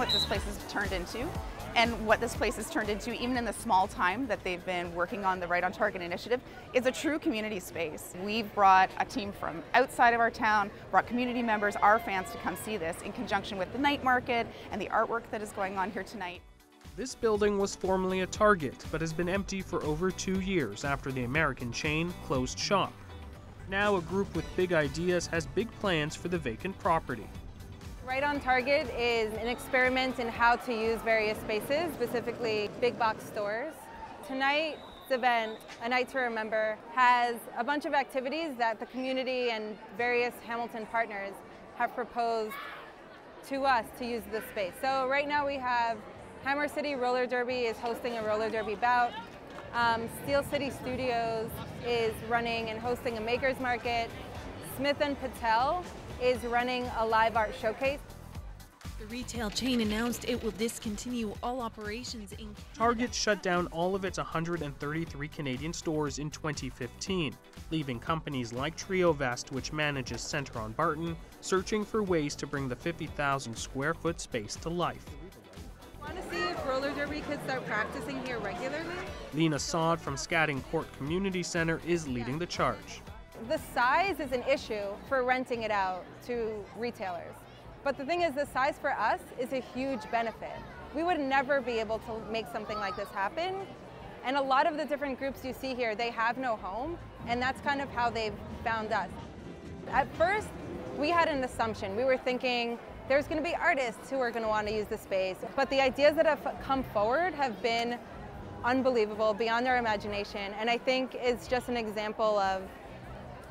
what this place has turned into, and what this place has turned into, even in the small time that they've been working on the Right on Target initiative, is a true community space. We've brought a team from outside of our town, brought community members, our fans, to come see this in conjunction with the night market and the artwork that is going on here tonight. This building was formerly a Target, but has been empty for over 2 years after the American chain closed shop. Now a group with big ideas has big plans for the vacant property. Right on Target is an experiment in how to use various spaces, specifically big box stores. Tonight's event, A Night to Remember, has a bunch of activities that the community and various Hamilton partners have proposed to us to use this space. So right now we have Hammer City Roller Derby is hosting a roller derby bout. Steel City Studios is running and hosting a maker's market. Smith & Patel is running a live art showcase. The retail chain announced it will discontinue all operations in Canada. Target shut down all of its 133 Canadian stores in 2015, leaving companies like TrioVest, which manages Centre on Barton, searching for ways to bring the 50,000 square foot space to life. Want to see if roller derby could start practicing here regularly? Lena Sod from Scatting Court Community Centre is leading the charge. The size is an issue for renting it out to retailers. But the thing is, the size for us is a huge benefit. We would never be able to make something like this happen. And a lot of the different groups you see here, they have no home, and that's kind of how they've found us. At first, we had an assumption. We were thinking there's going to be artists who are going to want to use the space. But the ideas that have come forward have been unbelievable, beyond our imagination. And I think it's just an example of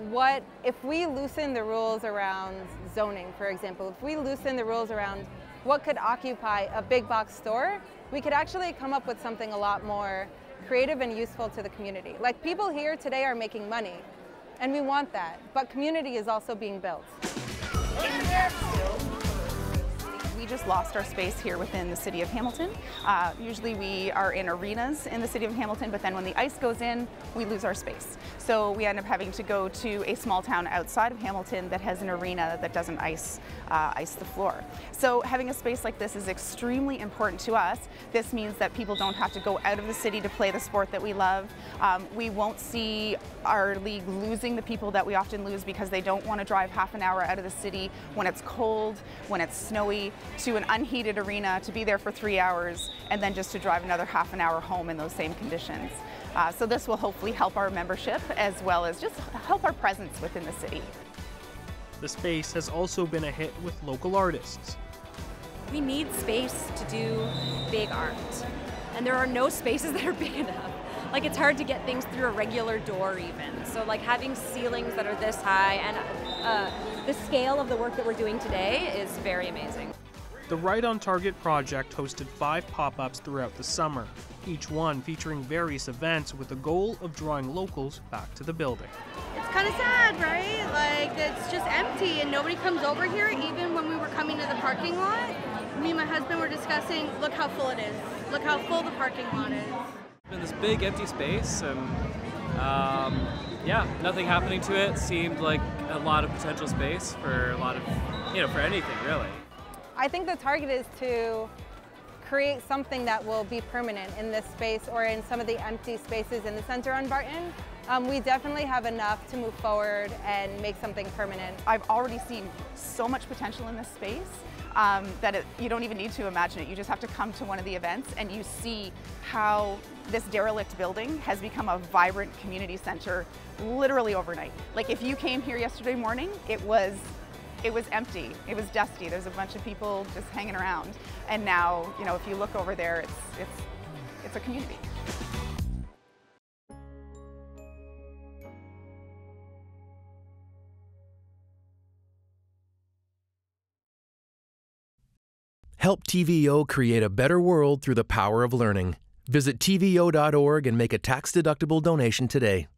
what, if we loosen the rules around zoning, for example, if we loosen the rules around what could occupy a big box store, we could actually come up with something a lot more creative and useful to the community. Like, people here today are making money, and we want that, but community is also being built. We just lost our space here within the city of Hamilton. Usually we are in arenas in the city of Hamilton, but then when the ice goes in, we lose our space. So we end up having to go to a small town outside of Hamilton that has an arena that doesn't ice the floor. So having a space like this is extremely important to us. This means that people don't have to go out of the city to play the sport that we love. We won't see our league losing the people that we often lose because they don't want to drive half an hour out of the city when it's cold, when it's snowy, to an unheated arena to be there for 3 hours and then just to drive another half an hour home in those same conditions. So this will hopefully help our membership as well as just help our presence within the city. The space has also been a hit with local artists. We need space to do big art, and there are no spaces that are big enough. Like, it's hard to get things through a regular door even. So like having ceilings that are this high and the scale of the work that we're doing today is very amazing. The Right on Target project hosted 5 pop-ups throughout the summer, each one featuring various events with the goal of drawing locals back to the building. It's kind of sad, right? Like, it's just empty and nobody comes over here. Even when we were coming to the parking lot, me and my husband were discussing, look how full it is. Look how full the parking lot is. In this big empty space, and yeah, nothing happening to it. Seemed like a lot of potential space for a lot of, for anything really. I think the target is to create something that will be permanent in this space or in some of the empty spaces in the Centre on Barton. We definitely have enough to move forward and make something permanent. I've already seen so much potential in this space that you don't even need to imagine it. You just have to come to one of the events and you see how this derelict building has become a vibrant community center literally overnight. Like, if you came here yesterday morning, it was empty, it was dusty, there's a bunch of people just hanging around. And now, if you look over there, it's a community. Help TVO create a better world through the power of learning. Visit TVO.org and make a tax-deductible donation today.